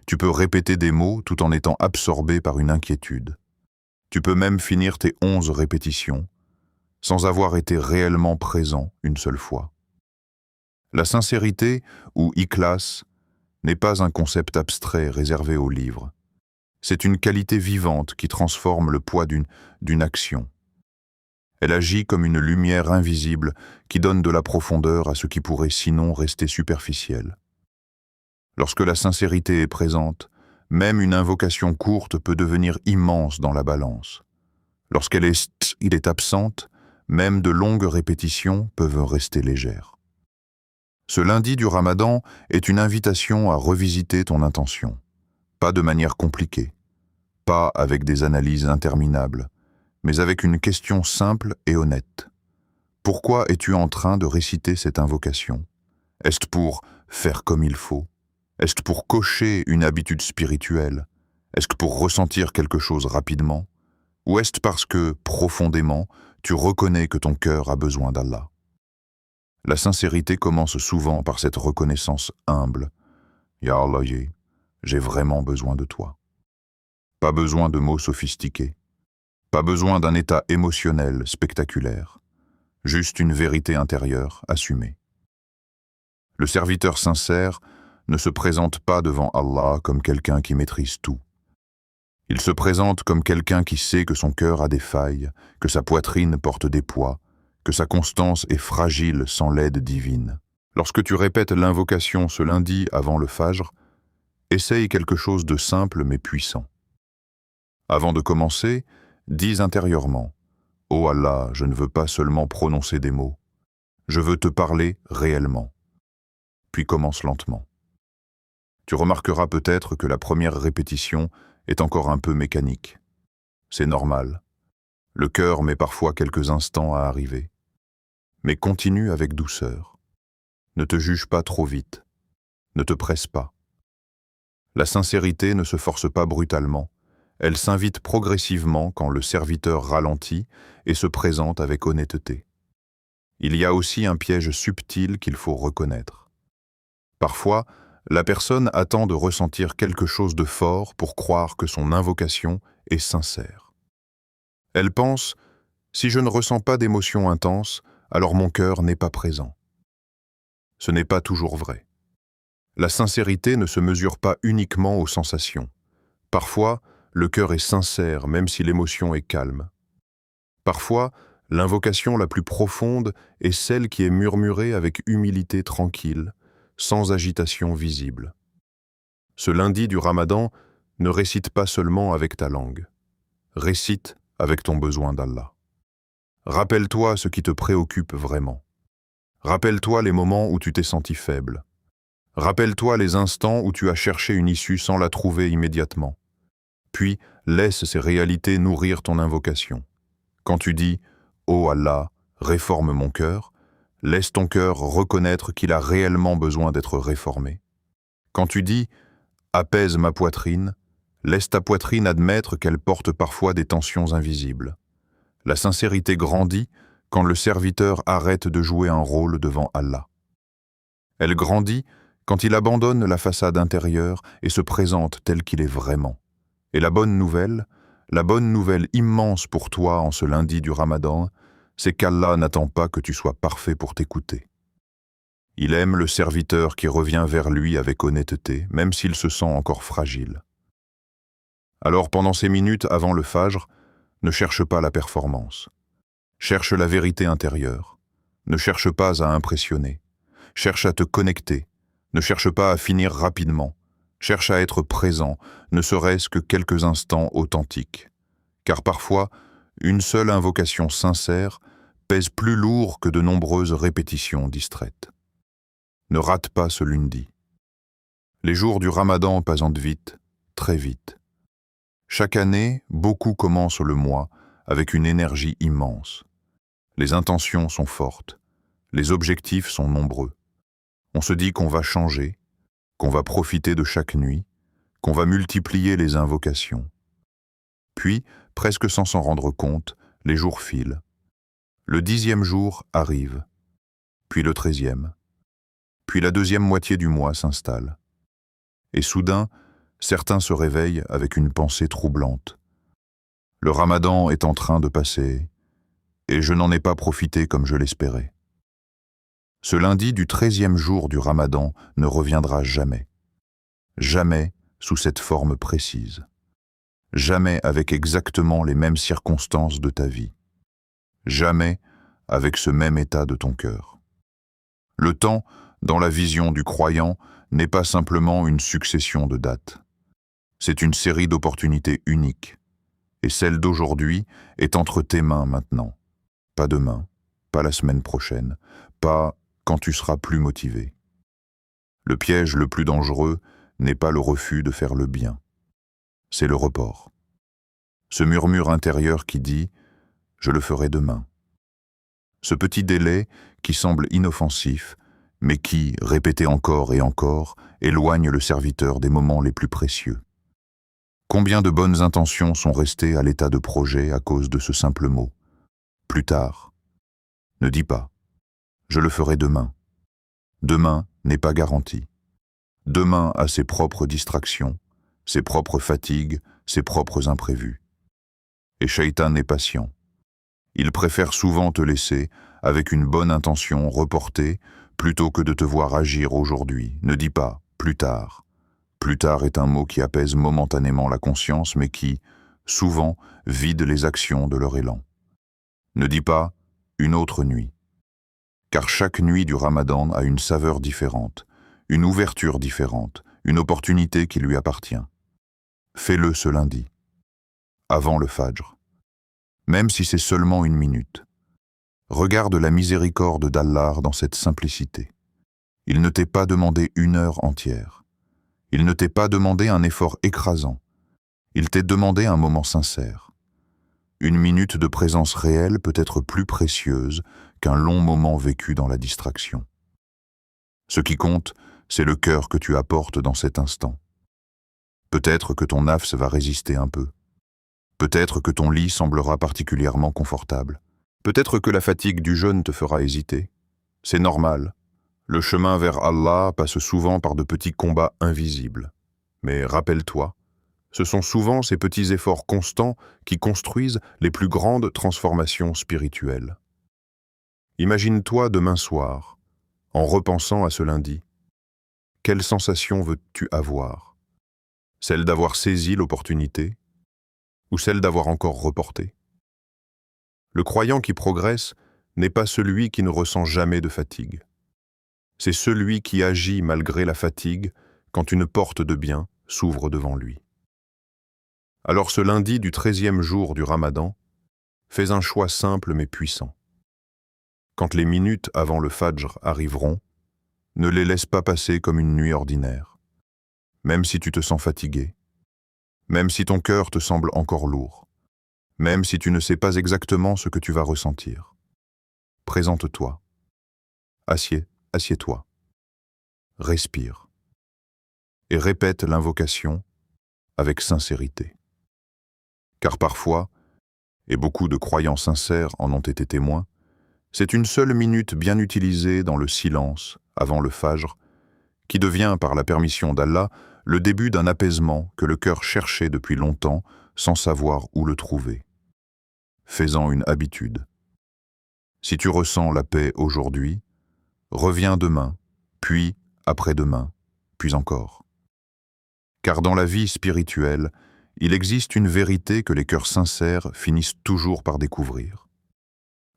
Tu peux répéter des mots tout en étant absorbé par une inquiétude. Tu peux même finir tes 11 répétitions sans avoir été réellement présent une seule fois. La sincérité, ou ikhlas, n'est pas un concept abstrait réservé aux livres. C'est une qualité vivante qui transforme le poids d'une action. Elle agit comme une lumière invisible qui donne de la profondeur à ce qui pourrait sinon rester superficiel. Lorsque la sincérité est présente, même une invocation courte peut devenir immense dans la balance. Lorsqu'elle est absente, même de longues répétitions peuvent rester légères. Ce lundi du Ramadan est une invitation à revisiter ton intention. Pas de manière compliquée, pas avec des analyses interminables, mais avec une question simple et honnête. Pourquoi es-tu en train de réciter cette invocation? Est-ce pour faire comme il faut? Est-ce pour cocher une habitude spirituelle? Est-ce pour ressentir quelque chose rapidement? Ou est-ce parce que, profondément, tu reconnais que ton cœur a besoin d'Allah? La sincérité commence souvent par cette reconnaissance humble. Ya Allah, j'ai vraiment besoin de toi. Pas besoin de mots sophistiqués. Pas besoin d'un état émotionnel spectaculaire. Juste une vérité intérieure assumée. Le serviteur sincère ne se présente pas devant Allah comme quelqu'un qui maîtrise tout. Il se présente comme quelqu'un qui sait que son cœur a des failles, que sa poitrine porte des poids, que sa constance est fragile sans l'aide divine. Lorsque tu répètes l'invocation ce lundi avant le Fajr, essaye quelque chose de simple mais puissant. Avant de commencer, dis intérieurement « Oh Allah, je ne veux pas seulement prononcer des mots, je veux te parler réellement. » Puis commence lentement. Tu remarqueras peut-être que la première répétition est encore un peu mécanique. C'est normal. Le cœur met parfois quelques instants à arriver. Mais continue avec douceur. Ne te juge pas trop vite. Ne te presse pas. La sincérité ne se force pas brutalement. Elle s'invite progressivement quand le serviteur ralentit et se présente avec honnêteté. Il y a aussi un piège subtil qu'il faut reconnaître. Parfois, la personne attend de ressentir quelque chose de fort pour croire que son invocation est sincère. Elle pense « Si je ne ressens pas d'émotion intense, alors mon cœur n'est pas présent. » Ce n'est pas toujours vrai. La sincérité ne se mesure pas uniquement aux sensations. Parfois, le cœur est sincère même si l'émotion est calme. Parfois, l'invocation la plus profonde est celle qui est murmurée avec humilité tranquille, sans agitation visible. Ce lundi du Ramadan, ne récite pas seulement avec ta langue. Récite avec ton besoin d'Allah. Rappelle-toi ce qui te préoccupe vraiment. Rappelle-toi les moments où tu t'es senti faible. Rappelle-toi les instants où tu as cherché une issue sans la trouver immédiatement. Puis, laisse ces réalités nourrir ton invocation. Quand tu dis « Oh Allah, réforme mon cœur », laisse ton cœur reconnaître qu'il a réellement besoin d'être réformé. Quand tu dis « Apaise ma poitrine », laisse ta poitrine admettre qu'elle porte parfois des tensions invisibles. La sincérité grandit quand le serviteur arrête de jouer un rôle devant Allah. Elle grandit quand il abandonne la façade intérieure et se présente tel qu'il est vraiment. Et la bonne nouvelle immense pour toi en ce lundi du Ramadan, c'est qu'Allah n'attend pas que tu sois parfait pour t'écouter. Il aime le serviteur qui revient vers lui avec honnêteté, même s'il se sent encore fragile. Alors pendant ces minutes avant le Fajr, ne cherche pas la performance. Cherche la vérité intérieure. Ne cherche pas à impressionner. Cherche à te connecter. Ne cherche pas à finir rapidement. Cherche à être présent, ne serait-ce que quelques instants authentiques. Car parfois, une seule invocation sincère pèse plus lourd que de nombreuses répétitions distraites. Ne rate pas ce lundi. Les jours du Ramadan passent vite, très vite. Chaque année, beaucoup commencent le mois avec une énergie immense. Les intentions sont fortes, les objectifs sont nombreux. On se dit qu'on va changer, qu'on va profiter de chaque nuit, qu'on va multiplier les invocations. Puis, presque sans s'en rendre compte, les jours filent. Le 10e jour arrive, puis le 13e, puis la deuxième moitié du mois s'installe. Et soudain, certains se réveillent avec une pensée troublante. Le Ramadan est en train de passer, et je n'en ai pas profité comme je l'espérais. Ce lundi du 13e jour du Ramadan ne reviendra jamais. Jamais sous cette forme précise. Jamais avec exactement les mêmes circonstances de ta vie. Jamais avec ce même état de ton cœur. Le temps, dans la vision du croyant, n'est pas simplement une succession de dates. C'est une série d'opportunités uniques. Et celle d'aujourd'hui est entre tes mains maintenant. Pas demain, pas la semaine prochaine, pas quand tu seras plus motivé. Le piège le plus dangereux n'est pas le refus de faire le bien. C'est le report. Ce murmure intérieur qui dit « je le ferai demain ». Ce petit délai qui semble inoffensif, mais qui, répété encore et encore, éloigne le serviteur des moments les plus précieux. Combien de bonnes intentions sont restées à l'état de projet à cause de ce simple mot? Plus tard. Ne dis pas. Je le ferai demain. Demain n'est pas garanti. Demain a ses propres distractions, ses propres fatigues, ses propres imprévus. Et Shaitan est patient. Il préfère souvent te laisser, avec une bonne intention, reporter, plutôt que de te voir agir aujourd'hui. Ne dis pas « plus tard ». Plus tard est un mot qui apaise momentanément la conscience, mais qui, souvent, vide les actions de leur élan. Ne dis pas « une autre nuit ». Car chaque nuit du Ramadan a une saveur différente, une ouverture différente, une opportunité qui lui appartient. Fais-le ce lundi, avant le Fajr, même si c'est seulement 1 minute. Regarde la miséricorde d'Allah dans cette simplicité. Il ne t'est pas demandé 1 heure entière. Il ne t'est pas demandé un effort écrasant. Il t'est demandé un moment sincère. 1 minute de présence réelle peut être plus précieuse qu'un long moment vécu dans la distraction. Ce qui compte, c'est le cœur que tu apportes dans cet instant. Peut-être que ton nafs va résister un peu. Peut-être que ton lit semblera particulièrement confortable. Peut-être que la fatigue du jeûne te fera hésiter. C'est normal. Le chemin vers Allah passe souvent par de petits combats invisibles. Mais rappelle-toi, ce sont souvent ces petits efforts constants qui construisent les plus grandes transformations spirituelles. Imagine-toi demain soir, en repensant à ce lundi. Quelle sensation veux-tu avoir? Celle d'avoir saisi l'opportunité ou celle d'avoir encore reporté? Le croyant qui progresse n'est pas celui qui ne ressent jamais de fatigue. C'est celui qui agit malgré la fatigue quand une porte de bien s'ouvre devant lui. Alors ce lundi du 13e jour du Ramadan, fais un choix simple mais puissant. Quand les minutes avant le Fajr arriveront, ne les laisse pas passer comme une nuit ordinaire. Même si tu te sens fatigué, même si ton cœur te semble encore lourd, même si tu ne sais pas exactement ce que tu vas ressentir. Présente-toi. Assieds-toi. Respire. Et répète l'invocation avec sincérité. Car parfois, et beaucoup de croyants sincères en ont été témoins, c'est une seule minute bien utilisée dans le silence, avant le Fajr, qui devient, par la permission d'Allah, le début d'un apaisement que le cœur cherchait depuis longtemps sans savoir où le trouver. Fais-en une habitude. Si tu ressens la paix aujourd'hui, reviens demain, puis après-demain, puis encore. Car dans la vie spirituelle, il existe une vérité que les cœurs sincères finissent toujours par découvrir.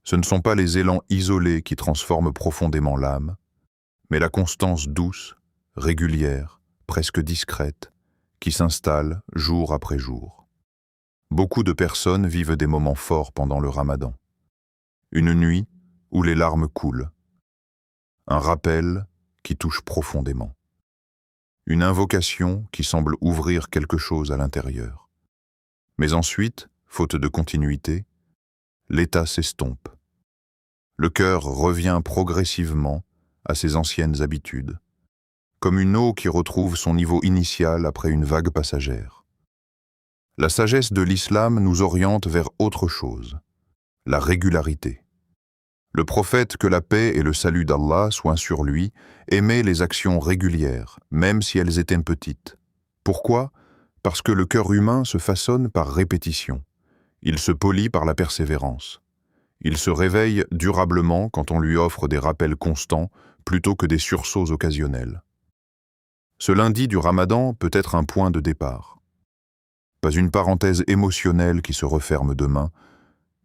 Ce ne sont pas les élans isolés qui transforment profondément l'âme, mais la constance douce, régulière, presque discrète, qui s'installe jour après jour. Beaucoup de personnes vivent des moments forts pendant le Ramadan. Une nuit où les larmes coulent. Un rappel qui touche profondément. Une invocation qui semble ouvrir quelque chose à l'intérieur. Mais ensuite, faute de continuité, l'état s'estompe. Le cœur revient progressivement à ses anciennes habitudes, comme une eau qui retrouve son niveau initial après une vague passagère. La sagesse de l'islam nous oriente vers autre chose, la régularité. Le prophète, que la paix et le salut d'Allah soient sur lui, aimait les actions régulières, même si elles étaient petites. Pourquoi? Parce que le cœur humain se façonne par répétition. Il se polit par la persévérance. Il se réveille durablement quand on lui offre des rappels constants plutôt que des sursauts occasionnels. Ce lundi du Ramadan peut être un point de départ. Pas une parenthèse émotionnelle qui se referme demain,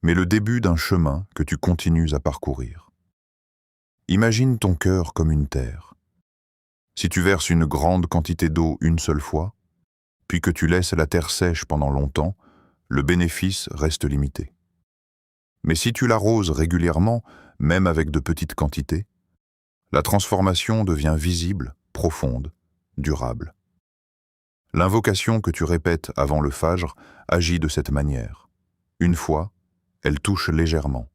mais le début d'un chemin que tu continues à parcourir. Imagine ton cœur comme une terre. Si tu verses une grande quantité d'eau une seule fois, puis que tu laisses la terre sèche pendant longtemps, le bénéfice reste limité. Mais si tu l'arroses régulièrement, même avec de petites quantités, la transformation devient visible, profonde, durable. L'invocation que tu répètes avant le Fajr agit de cette manière. Une fois, elle touche légèrement.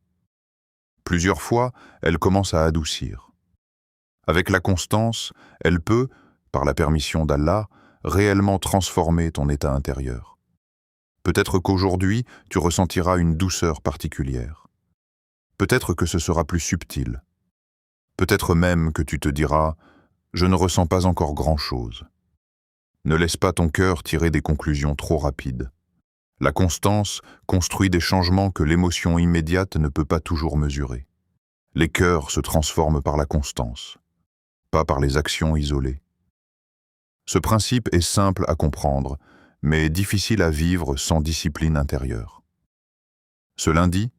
Plusieurs fois, elle commence à adoucir. Avec la constance, elle peut, par la permission d'Allah, réellement transformer ton état intérieur. Peut-être qu'aujourd'hui, tu ressentiras une douceur particulière. Peut-être que ce sera plus subtil. Peut-être même que tu te diras « Je ne ressens pas encore grand-chose ». Ne laisse pas ton cœur tirer des conclusions trop rapides. La constance construit des changements que l'émotion immédiate ne peut pas toujours mesurer. Les cœurs se transforment par la constance, pas par les actions isolées. Ce principe est simple à comprendre, mais difficile à vivre sans discipline intérieure. Ce lundi,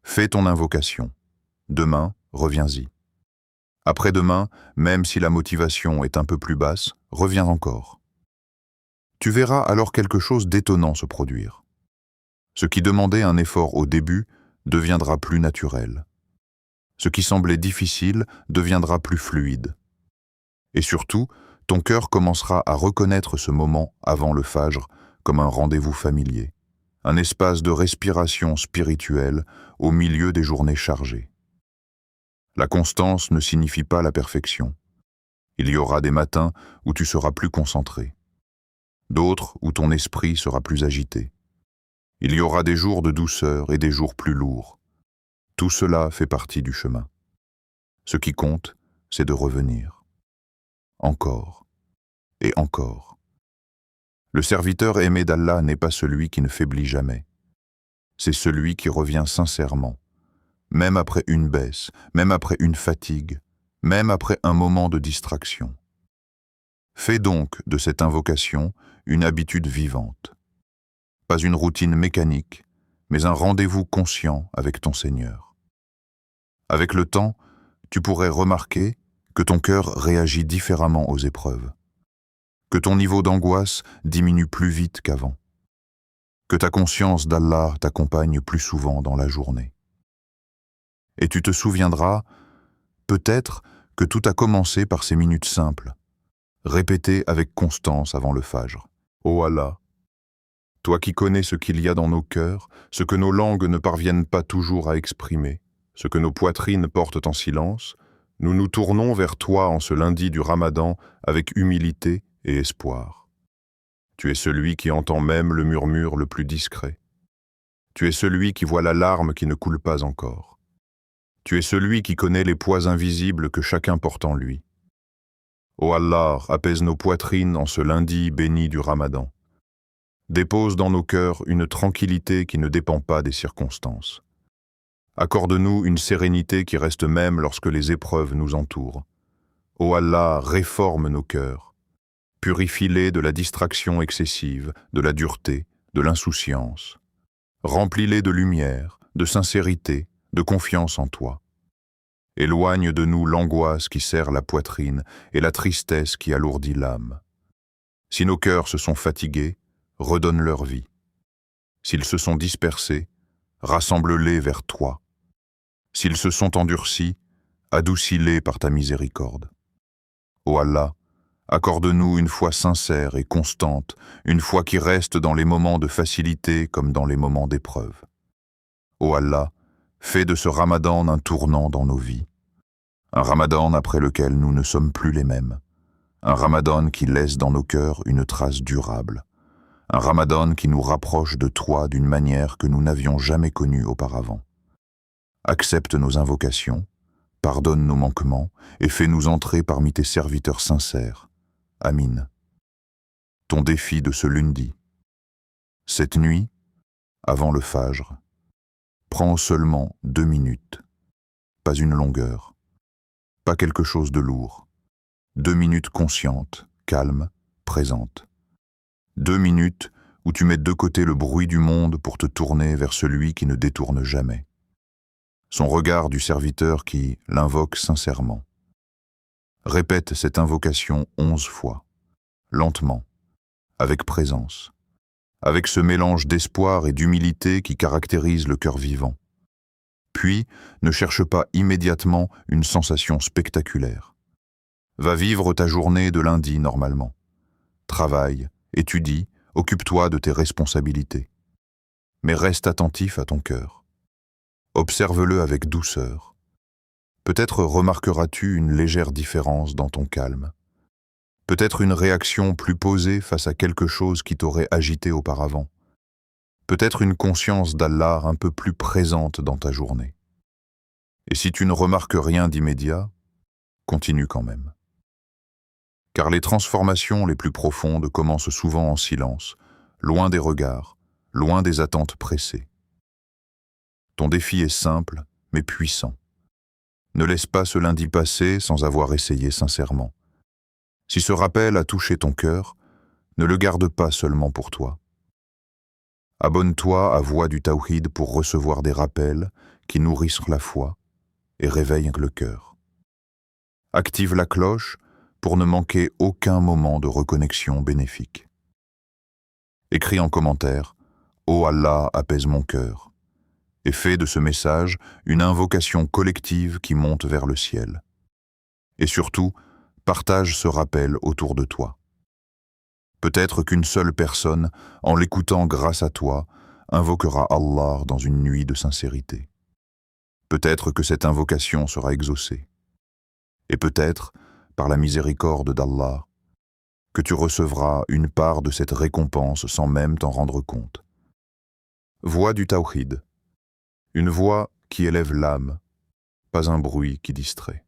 fais ton invocation. Demain, reviens-y. Après-demain, même si la motivation est un peu plus basse, reviens encore. Tu verras alors quelque chose d'étonnant se produire. Ce qui demandait un effort au début deviendra plus naturel. Ce qui semblait difficile deviendra plus fluide. Et surtout, ton cœur commencera à reconnaître ce moment avant le fajr comme un rendez-vous familier, un espace de respiration spirituelle au milieu des journées chargées. La constance ne signifie pas la perfection. Il y aura des matins où tu seras plus concentré, d'autres où ton esprit sera plus agité. Il y aura des jours de douceur et des jours plus lourds. Tout cela fait partie du chemin. Ce qui compte, c'est de revenir. Encore et encore. Le serviteur aimé d'Allah n'est pas celui qui ne faiblit jamais. C'est celui qui revient sincèrement, même après une baisse, même après une fatigue, même après un moment de distraction. Fais donc de cette invocation une habitude vivante. Pas une routine mécanique, mais un rendez-vous conscient avec ton Seigneur. Avec le temps, tu pourrais remarquer que ton cœur réagit différemment aux épreuves, que ton niveau d'angoisse diminue plus vite qu'avant, que ta conscience d'Allah t'accompagne plus souvent dans la journée. Et tu te souviendras, peut-être, que tout a commencé par ces minutes simples, répétées avec constance avant le fajr. Ô Allah, toi qui connais ce qu'il y a dans nos cœurs, ce que nos langues ne parviennent pas toujours à exprimer, ce que nos poitrines portent en silence, nous nous tournons vers toi en ce lundi du Ramadan avec humilité et espoir. Tu es celui qui entend même le murmure le plus discret. Tu es celui qui voit la larme qui ne coule pas encore. Tu es celui qui connaît les poids invisibles que chacun porte en lui. Ô Allah, apaise nos poitrines en ce lundi béni du Ramadan. Dépose dans nos cœurs une tranquillité qui ne dépend pas des circonstances. Accorde-nous une sérénité qui reste même lorsque les épreuves nous entourent. Ô Allah, réforme nos cœurs. Purifie-les de la distraction excessive, de la dureté, de l'insouciance. Remplis-les de lumière, de sincérité, de confiance en toi. Éloigne de nous l'angoisse qui serre la poitrine et la tristesse qui alourdit l'âme. Si nos cœurs se sont fatigués, redonne leur vie. S'ils se sont dispersés, rassemble-les vers toi. S'ils se sont endurcis, adoucis-les par ta miséricorde. Ô Allah, accorde-nous une foi sincère et constante, une foi qui reste dans les moments de facilité comme dans les moments d'épreuve. Ô Allah, fais de ce Ramadan un tournant dans nos vies. Un Ramadan après lequel nous ne sommes plus les mêmes. Un Ramadan qui laisse dans nos cœurs une trace durable. Un Ramadan qui nous rapproche de toi d'une manière que nous n'avions jamais connue auparavant. Accepte nos invocations, pardonne nos manquements et fais-nous entrer parmi tes serviteurs sincères. Amin. Ton défi de ce lundi. Cette nuit, avant le fajr, prends seulement 2 minutes, pas une longueur, pas quelque chose de lourd. 2 minutes conscientes, calmes, présentes. 2 minutes où tu mets de côté le bruit du monde pour te tourner vers celui qui ne détourne jamais. Son regard du serviteur qui l'invoque sincèrement. Répète cette invocation 11 fois, lentement, avec présence, avec ce mélange d'espoir et d'humilité qui caractérise le cœur vivant. Puis, ne cherche pas immédiatement une sensation spectaculaire. Va vivre ta journée de lundi normalement. Travaille, étudie, occupe-toi de tes responsabilités. Mais reste attentif à ton cœur. Observe-le avec douceur. Peut-être remarqueras-tu une légère différence dans ton calme. Peut-être une réaction plus posée face à quelque chose qui t'aurait agité auparavant. Peut-être une conscience d'Allah un peu plus présente dans ta journée. Et si tu ne remarques rien d'immédiat, continue quand même. Car les transformations les plus profondes commencent souvent en silence, loin des regards, loin des attentes pressées. Ton défi est simple, mais puissant. Ne laisse pas ce lundi passer sans avoir essayé sincèrement. Si ce rappel a touché ton cœur, ne le garde pas seulement pour toi. Abonne-toi à Voix du Tawhid pour recevoir des rappels qui nourrissent la foi et réveillent le cœur. Active la cloche pour ne manquer aucun moment de reconnexion bénéfique. Écris en commentaire « Ô Allah, apaise mon cœur » et fais de ce message une invocation collective qui monte vers le ciel. Et surtout, partage ce rappel autour de toi. Peut-être qu'une seule personne, en l'écoutant grâce à toi, invoquera Allah dans une nuit de sincérité. Peut-être que cette invocation sera exaucée. Et peut-être, par la miséricorde d'Allah, que tu recevras une part de cette récompense sans même t'en rendre compte. Voix du Tawhid. Une voix qui élève l'âme, pas un bruit qui distrait.